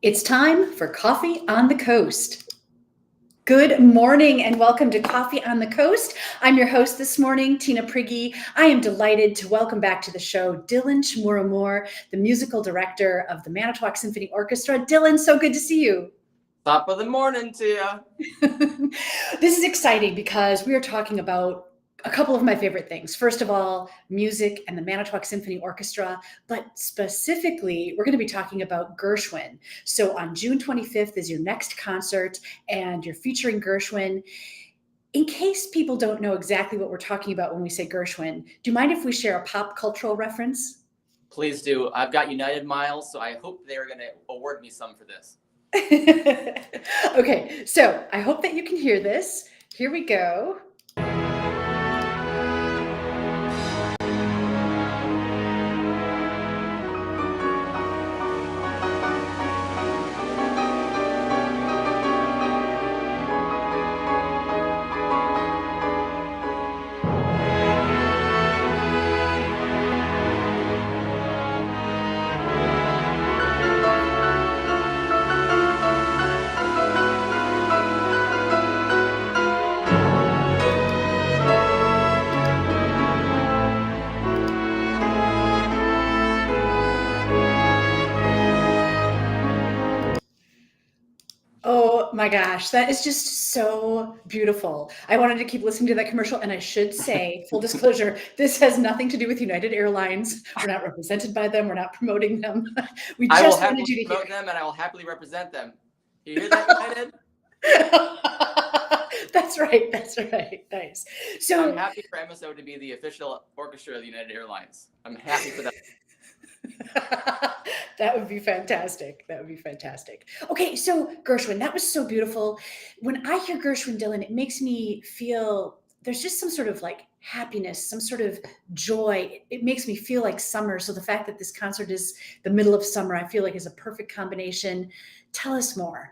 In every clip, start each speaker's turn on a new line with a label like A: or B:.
A: It's time for Coffee on the Coast. Good morning and welcome to Coffee on the Coast. I'm your host this morning, Tina Prigge. I am delighted to welcome back to the show Chmura Moore, the musical director of the Manitowoc Symphony Orchestra. Dylan, so good to see you.
B: Top of the morning to you.
A: This is exciting because we are talking about a couple of my favorite things. First of all, music and the Manitowoc Symphony Orchestra, but specifically, we're going to be talking about Gershwin. So on June 25th is your next concert, and you're featuring Gershwin. In case people don't know exactly what we're talking about when we say Gershwin, do you mind if we share a pop cultural reference?
B: Please do. I've got United miles, so I hope they're going to award me some for this.
A: Okay, so I hope that you can hear this. Here we go. Oh my gosh, that is just so beautiful. I wanted to keep listening to that commercial, and I should say, full disclosure, this has nothing to do with United Airlines. We're not represented by them. We're not promoting them. We
B: I will
A: just
B: happily
A: wanted you to
B: promote
A: hear.
B: them, and I will happily represent them. You hear that, United?
A: That's right. That's right. Nice. So
B: I'm happy for MSO to be the official orchestra of the United Airlines. I'm happy for that.
A: That would be fantastic. That would be fantastic. Okay, so Gershwin, that was so beautiful. When I hear Gershwin, Dylan, it makes me feel there's just some sort of like happiness, some sort of joy. It makes me feel like summer. So the fact that this concert is the middle of summer, I feel like is a perfect combination. Tell us more.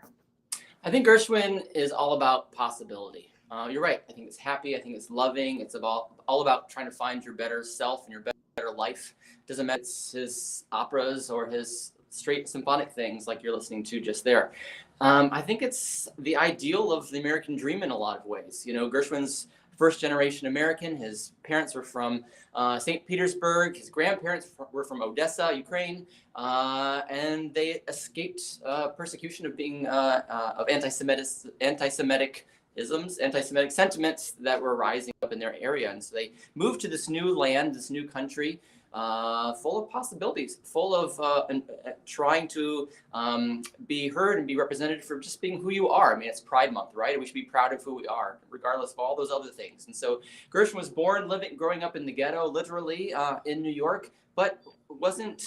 B: I think Gershwin is all about possibility. You're right. I think it's happy. I think it's loving. It's all about trying to find your better self and your better life. Doesn't matter if it's his operas or his straight symphonic things like you're listening to just there. I think it's the ideal of the American dream in a lot of ways. You know, Gershwin's first generation American. His parents were from St. Petersburg. His grandparents were from Odessa, Ukraine, and they escaped persecution of being of anti-Semitic sentiments that were rising up in their area. And so they moved to this new land, this new country, full of possibilities, full of trying to be heard and be represented for just being who you are. I mean, it's Pride Month, right? We should be proud of who we are, regardless of all those other things. And so Gershwin was born, growing up in the ghetto, literally in New York, but wasn't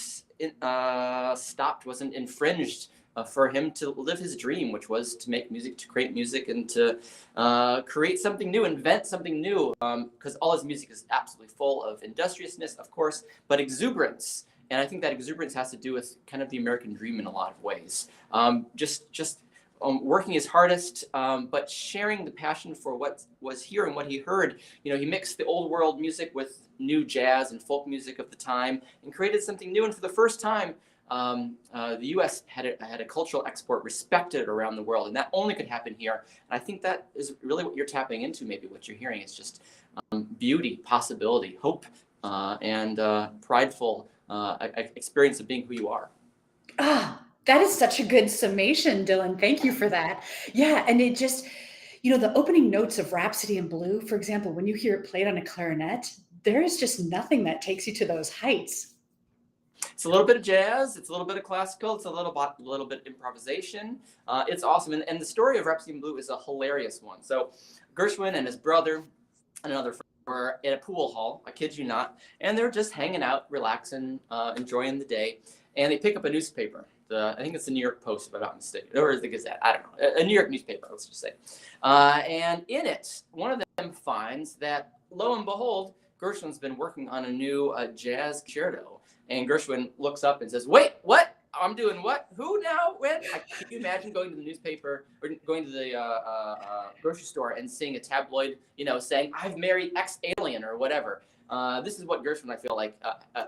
B: stopped, wasn't infringed for him to live his dream, which was to make music, to create music, and to create something new, invent something new, because all his music is absolutely full of industriousness, of course, but exuberance. And I think that exuberance has to do with kind of the American dream in a lot of ways. Just working his hardest, but sharing the passion for what was here and what he heard. You know, he mixed the old world music with new jazz and folk music of the time and created something new. And for the first time, the U.S. had a cultural export respected around the world, and that only could happen here. And I think that is really what you're tapping into. Maybe what you're hearing is just beauty, possibility, hope, and prideful experience of being who you are.
A: Ah, that is such a good summation, Dylan. Thank you for that. Yeah, and it just, you know, the opening notes of Rhapsody in Blue, for example, when you hear it played on a clarinet, there is just nothing that takes you to those heights.
B: It's a little bit of jazz, it's a little bit of classical, it's a little bit improvisation. It's awesome. And the story of Rhapsody in Blue is a hilarious one. So Gershwin and his brother and another friend were at a pool hall, I kid you not, and they're just hanging out, relaxing, enjoying the day. And they pick up a newspaper. I think it's the New York Post, if I'm not mistaken, or the Gazette, I don't know, a New York newspaper, let's just say. And in it, one of them finds that, lo and behold, Gershwin's been working on a new jazz concerto. And Gershwin looks up and says, "Wait, what? I'm doing what? Who now? When? Can you imagine going to the newspaper or going to the grocery store and seeing a tabloid, saying, I've married ex-alien or whatever? This is what Gershwin, I feel like,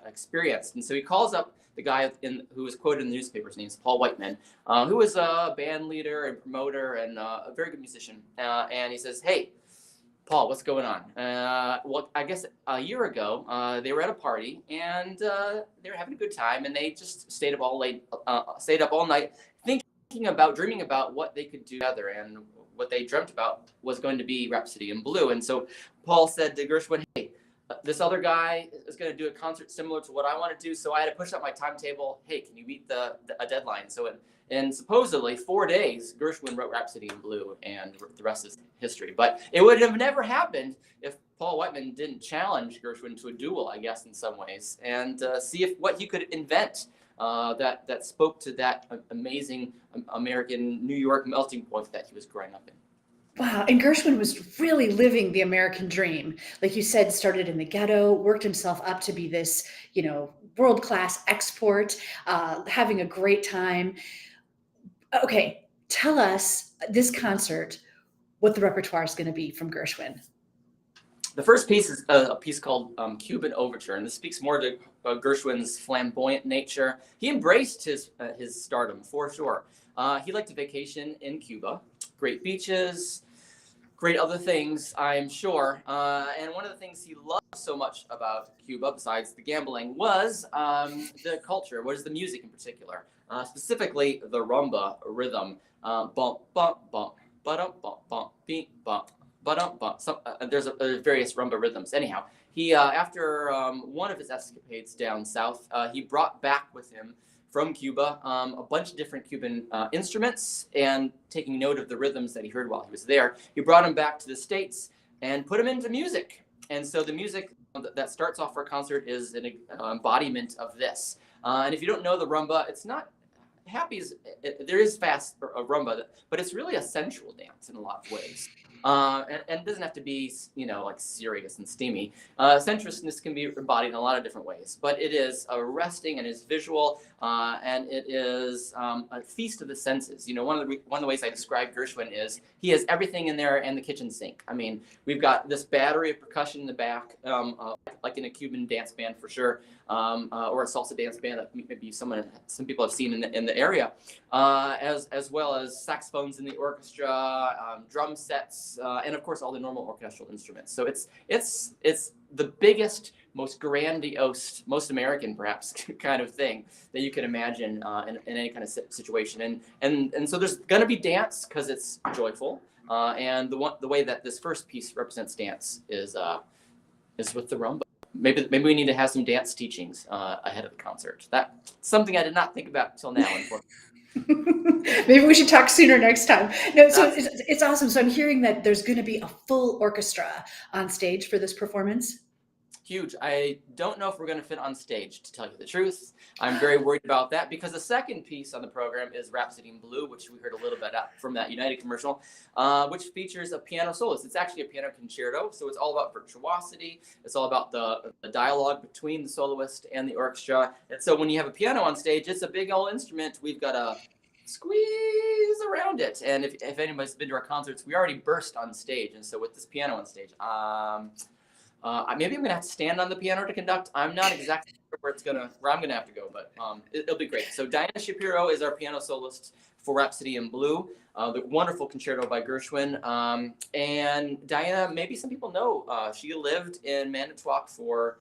B: experienced. And so he calls up the guy who was quoted in the newspaper. His name is Paul Whiteman, who was a band leader and promoter and a very good musician. And he says, hey, Paul, what's going on? Well, I guess a year ago, they were at a party and they were having a good time, and they just stayed up all night, dreaming about what they could do together. And what they dreamt about was going to be Rhapsody in Blue. And so Paul said to Gershwin, hey, this other guy is going to do a concert similar to what I want to do. So I had to push up my timetable. Hey, can you meet a deadline? So in supposedly 4 days, Gershwin wrote Rhapsody in Blue, and the rest is history. But it would have never happened if Paul Whiteman didn't challenge Gershwin to a duel, I guess, in some ways, and see what he could invent that spoke to that amazing American New York melting point that he was growing up in.
A: Wow. And Gershwin was really living the American dream. Like you said, started in the ghetto, worked himself up to be this, world-class export, having a great time. Okay. Tell us this concert, what the repertoire is going to be from Gershwin.
B: The first piece is a piece called Cuban Overture, and this speaks more to Gershwin's flamboyant nature. He embraced his stardom, for sure. He liked to vacation in Cuba. Great beaches, great other things, I'm sure. And one of the things he loved so much about Cuba, besides the gambling, was the culture, was the music in particular, specifically the rumba rhythm. Bump, bump, bump, ba-dum, bump, bump, beat, bump, ba-dum, bump. There's various rumba rhythms. Anyhow, he, after one of his escapades down south, he brought back with him from Cuba a bunch of different Cuban instruments, and taking note of the rhythms that he heard while he was there, he brought them back to the States and put them into music. And so the music that starts off our concert is an embodiment of this. And if you don't know the rumba, it's not there is fast rumba, but it's really a sensual dance in a lot of ways. And it doesn't have to be, like serious and steamy. Sensuousness can be embodied in a lot of different ways, but it is arresting and is visual, and it is a feast of the senses. One of the ways I describe Gershwin is he has everything in there and the kitchen sink. I mean, we've got this battery of percussion in the back, like in a Cuban dance band for sure, or a salsa dance band that maybe some people have seen in the area, as well as saxophones in the orchestra, drum sets, and of course all the normal orchestral instruments. So it's the biggest, most grandiose, most American perhaps kind of thing that you can imagine in any kind of situation. And so there's going to be dance because it's joyful, and the way that this first piece represents dance is with the rumba. Maybe we need to have some dance teachings ahead of the concert. That's something I did not think about until now, unfortunately.
A: Maybe we should talk sooner next time. No, so it's awesome. So I'm hearing that there's going to be a full orchestra on stage for this performance.
B: Huge. I don't know if we're going to fit on stage, to tell you the truth. I'm very worried about that, because the second piece on the program is Rhapsody in Blue, which we heard a little bit from that United commercial, which features a piano soloist. It's actually a piano concerto, so it's all about virtuosity. It's all about the dialogue between the soloist and the orchestra. And so when you have a piano on stage, it's a big old instrument. We've got to squeeze around it. And if anybody's been to our concerts, we already burst on stage. And so with this piano on stage, maybe I'm gonna have to stand on the piano to conduct. I'm not exactly sure where I'm gonna have to go, but it'll be great. So Diana Shapiro is our piano soloist for Rhapsody in Blue, the wonderful concerto by Gershwin. And Diana, maybe some people know, she lived in Manitowoc for,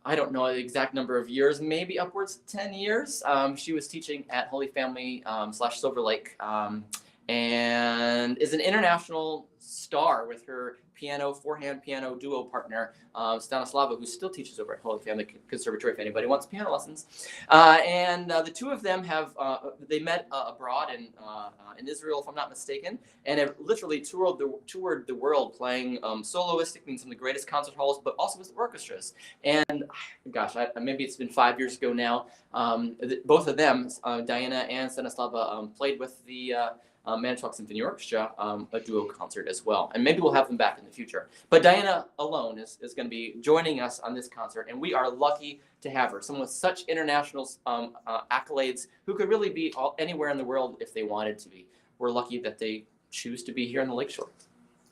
B: I don't know the exact number of years, maybe upwards of 10 years. She was teaching at Holy Family / Silver Lake, and is an international star with her four-hand piano duo partner, Stanislava, who still teaches over at Holy Family Conservatory if anybody wants piano lessons. And the two of them they met abroad in Israel, if I'm not mistaken, and have literally toured the world playing soloistic in some of the greatest concert halls, but also with orchestras. And gosh, maybe it's been 5 years ago now. Both of them, Diana and Stanislava, played with the Manitowoc Symphony Orchestra a duo concert as well. And maybe we'll have them back in the future. But Diana alone is going to be joining us on this concert, and we are lucky to have her. Someone with such international accolades who could really be anywhere in the world if they wanted to be. We're lucky that they choose to be here on the Lakeshore.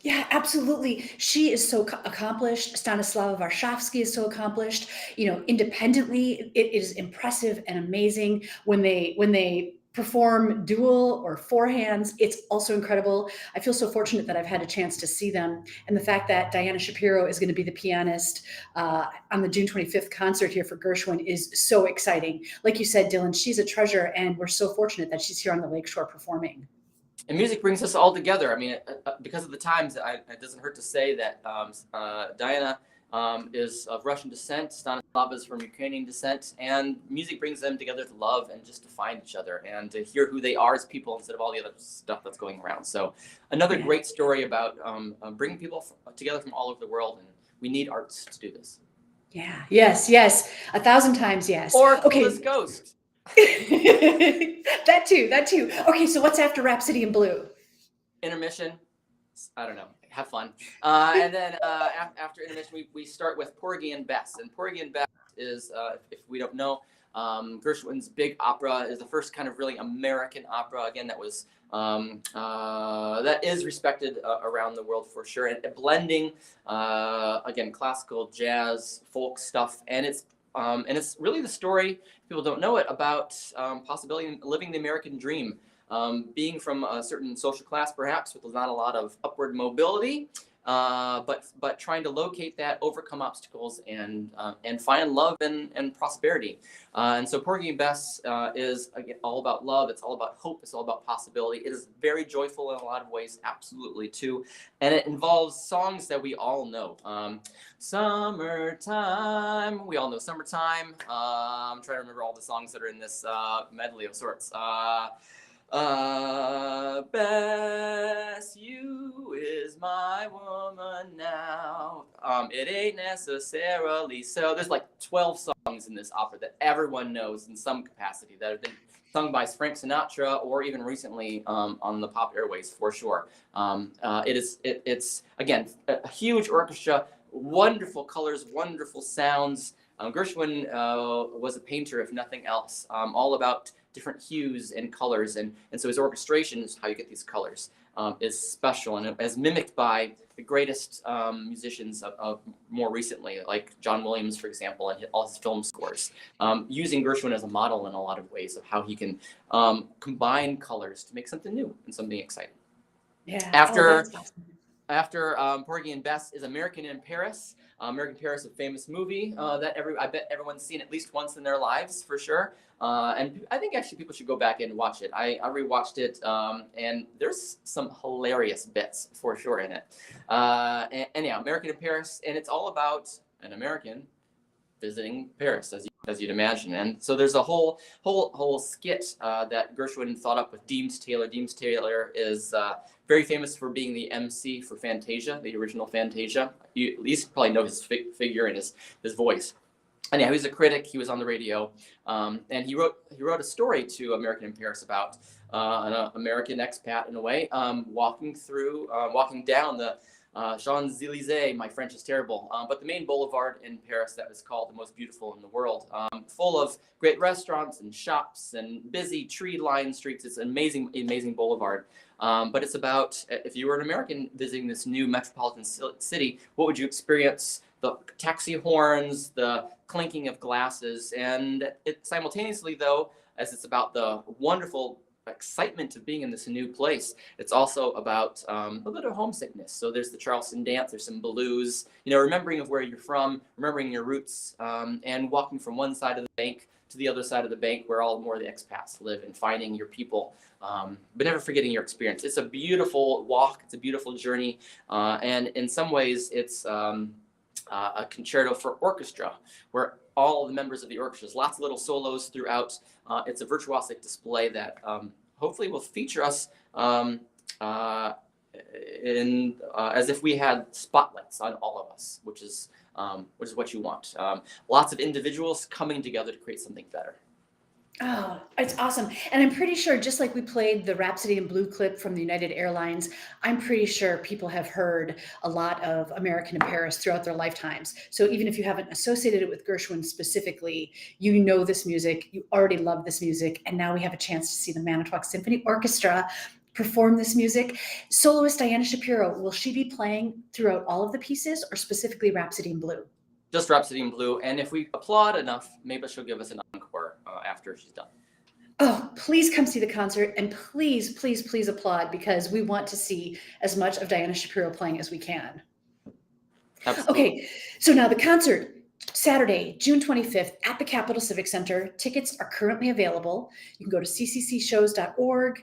A: Yeah, absolutely. She is so accomplished. Stanislava Warshawski is so accomplished. You know, independently, it is impressive and amazing when they perform dual or four hands. It's also incredible. I feel so fortunate that I've had a chance to see them, and the fact that Diana Shapiro is going to be the pianist on the June 25th concert here for Gershwin is so exciting. Like you said, Dylan, she's a treasure, and we're so fortunate that she's here on the Lakeshore performing.
B: And music brings us all together. I mean, because of the times, it doesn't hurt to say that Diana is of Russian descent, Stanislava is from Ukrainian descent, and music brings them together to love and just to find each other and to hear who they are as people instead of all the other stuff that's going around. So another great story about bringing people together from all over the world, and we need arts to do this.
A: Yeah, yes, 1,000 times yes.
B: Or Coolest Ghost.
A: That too. Okay, so what's after Rhapsody in Blue?
B: Intermission. I don't know. Have fun. And then after intermission, we start with Porgy and Bess. And Porgy and Bess is, if we don't know, Gershwin's big opera, is the first kind of really American opera. Again, that was that is respected around the world for sure. And blending again classical, jazz, folk stuff, and it's really the story, people don't know it, about possibility of living the American dream. Being from a certain social class, perhaps, with not a lot of upward mobility, but trying to locate that, overcome obstacles, and find love and prosperity. And so Porgy and Bess is again, all about love. It's all about hope. It's all about possibility. It is very joyful in a lot of ways, absolutely too. And it involves songs that we all know. Summertime. We all know Summertime. I'm trying to remember all the songs that are in this medley of sorts. Bess, you is my woman now. It ain't necessarily so. There's like 12 songs in this opera that everyone knows in some capacity that have been sung by Frank Sinatra or even recently on the pop airways for sure. It's again a huge orchestra, wonderful colors, wonderful sounds. Gershwin was a painter, if nothing else, all about different hues and colors, and so his orchestration is how you get these colors, is special and as mimicked by the greatest musicians of more recently, like John Williams, for example, and all his film scores, using Gershwin as a model in a lot of ways of how he can combine colors to make something new and something exciting.
A: Yeah.
B: After Porgy and Bess is American in Paris. American Paris, a famous movie that I bet everyone's seen at least once in their lives for sure. And I think actually people should go back and watch it. I rewatched it, and there's some hilarious bits for sure in it. And yeah, American in Paris, and it's all about an American visiting Paris, as you'd imagine. And so there's a whole skit that Gershwin thought up with Deems Taylor. Deems Taylor is very famous for being the MC for Fantasia, the original Fantasia. You at least probably know his figure and his voice. And yeah, he was a critic. He was on the radio, and he wrote a story to American in Paris about an American expat in a way, walking down the Champs-Élysées. My French is terrible, but the main boulevard in Paris that is called the most beautiful in the world, full of great restaurants and shops and busy tree-lined streets. It's an amazing boulevard. But it's about, if you were an American visiting this new metropolitan city, what would you experience? The taxi horns, the clinking of glasses, and it simultaneously, though, as it's about the wonderful excitement of being in this new place, it's also about a little homesickness. So there's the Charleston dance, there's some blues, remembering of where you're from, remembering your roots, and walking from one side of the bank to the other side of the bank where all more of the expats live, and finding your people, but never forgetting your experience. It's a beautiful walk, it's a beautiful journey, and in some ways it's a concerto for orchestra, where all the members of the orchestra, lots of little solos throughout. It's a virtuosic display that hopefully will feature us as if we had spotlights on all of us, which is what you want. Lots of individuals coming together to create something better.
A: Oh, it's awesome. And I'm pretty sure, just like we played the Rhapsody in Blue clip from the United Airlines, I'm pretty sure people have heard a lot of American in Paris throughout their lifetimes. So even if you haven't associated it with Gershwin specifically, you know this music, you already love this music, and now we have a chance to see the Manitowoc Symphony Orchestra perform this music. Soloist Diana Shapiro, will she be playing throughout all of the pieces or specifically Rhapsody in Blue?
B: Just Rhapsody in Blue, and if we applaud enough, maybe she'll give us an encore after she's done.
A: Oh, please come see the concert and please, please, please applaud because we want to see as much of Diana Shapiro playing as we can.
B: Absolutely.
A: Okay, so now the concert, Saturday, June 25th at the Capitol Civic Center. Tickets are currently available. You can go to cccshows.org,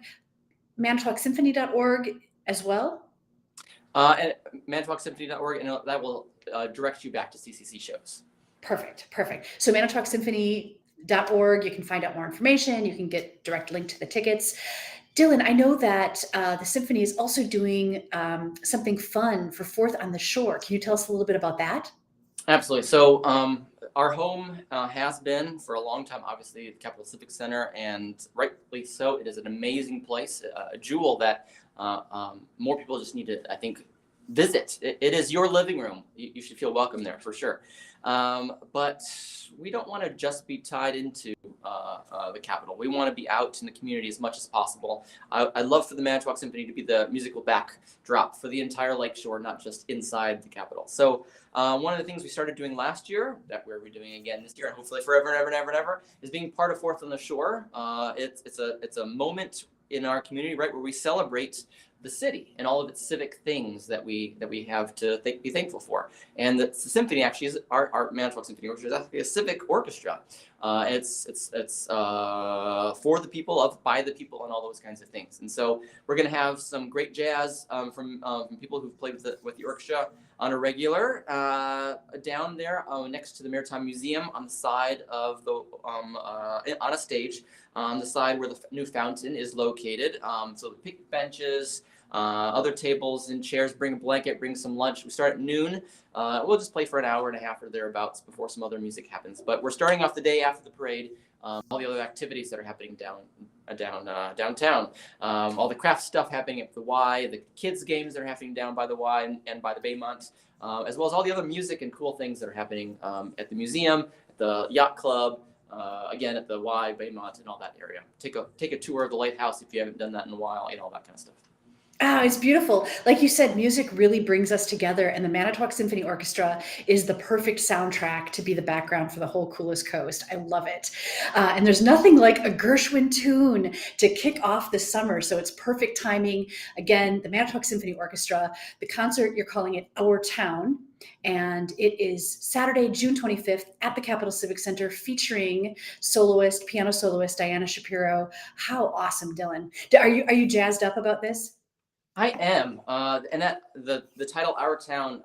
A: manitowocsymphony.org as well.
B: And manitowocsymphony.org, and that will direct you back to CCC shows.
A: Perfect, perfect. So manitowocsymphony.org, you can find out more information. You can get direct link to the tickets. Dylan, I know that the symphony is also doing something fun for Fourth on the Shore. Can you tell us a little bit about that?
B: Absolutely. So our home has been for a long time, obviously, the Capitol Civic Center, and rightly so. It is an amazing place, a jewel that more people just need to, I think, visit. It is your living room. You should feel welcome there for sure. But we don't want to just be tied into the Capitol. We want to be out in the community as much as possible. I'd love for the Manitowoc Symphony to be the musical backdrop for the entire lakeshore, not just inside the Capitol. So one of the things we started doing last year, that we're doing again this year, and hopefully forever and ever and ever and ever, is being part of Fourth on the Shore. It's a moment in our community, right, where we celebrate the city and all of its civic things that we have to be thankful for. And the symphony actually is our Manitowoc Symphony Orchestra is actually a civic orchestra. It's for the people, by the people, and all those kinds of things. And so we're going to have some great jazz from people who've played with the orchestra on a regular down there next to the Maritime Museum on the side of the on a stage on the side where the new fountain is located. So the picnic benches, other tables and chairs, bring a blanket, bring some lunch. We start at noon. We'll just play for an hour and a half or thereabouts before some other music happens. But we're starting off the day after the parade. All the other activities that are happening downtown, all the craft stuff happening at the Y, the kids games that are happening down by the Y and by the Baymont, as well as all the other music and cool things that are happening at the museum, at the yacht club, again at the Y, Baymont, and all that area. Take a tour of the lighthouse if you haven't done that in a while, all that kind of stuff.
A: Ah, it's beautiful. Like you said, music really brings us together, and the Manitowoc Symphony Orchestra is the perfect soundtrack to be the background for the whole Coolest Coast. I love it. And there's nothing like a Gershwin tune to kick off the summer, so it's perfect timing. Again, the Manitowoc Symphony Orchestra, the concert, you're calling it Our Town, and it is Saturday, June 25th at the Capitol Civic Center, featuring piano soloist Diana Shapiro. How awesome, Dylan. Are you jazzed up about this?
B: I am, and that the title "Our Town."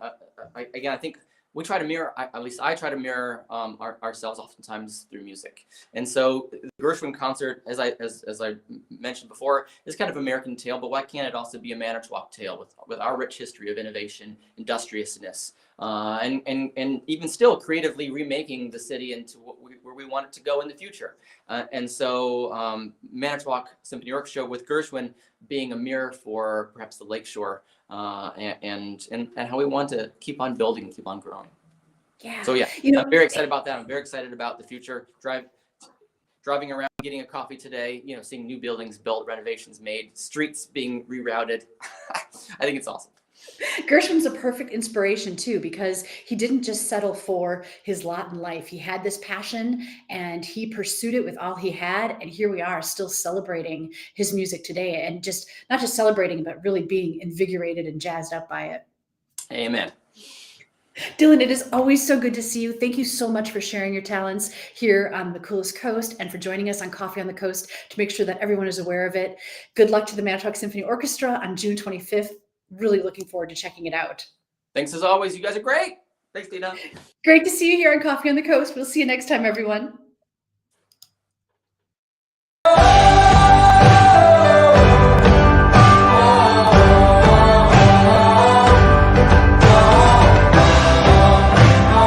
B: Again, I think we try to mirror. At least I try to mirror ourselves oftentimes through music. And so the Gershwin concert, as I mentioned before, is kind of American tale. But why can't it also be a Manitowoc tale with our rich history of innovation, industriousness, and even still creatively remaking the city into where we want it to go in the future. And so Manitowoc Symphony Orchestra with Gershwin being a mirror for perhaps the lakeshore and how we want to keep on building and keep on growing.
A: Yeah.
B: So yeah, I'm very excited about that. I'm very excited about the future. Driving around, getting a coffee today, seeing new buildings built, renovations made, streets being rerouted. I think it's awesome.
A: Gershwin's a perfect inspiration too, because he didn't just settle for his lot in life. He had this passion and he pursued it with all he had. And here we are still celebrating his music today, and just not just celebrating, but really being invigorated and jazzed up by it.
B: Amen.
A: Dylan, it is always so good to see you. Thank you so much for sharing your talents here on the Coolest Coast and for joining us on Coffee on the Coast to make sure that everyone is aware of it. Good luck to the Manitowoc Symphony Orchestra on June 25th. Really looking forward to checking it out.
B: Thanks as always. You guys are great. Thanks, Tina.
A: Great to see you here on Coffee on the Coast. We'll see you next time, everyone.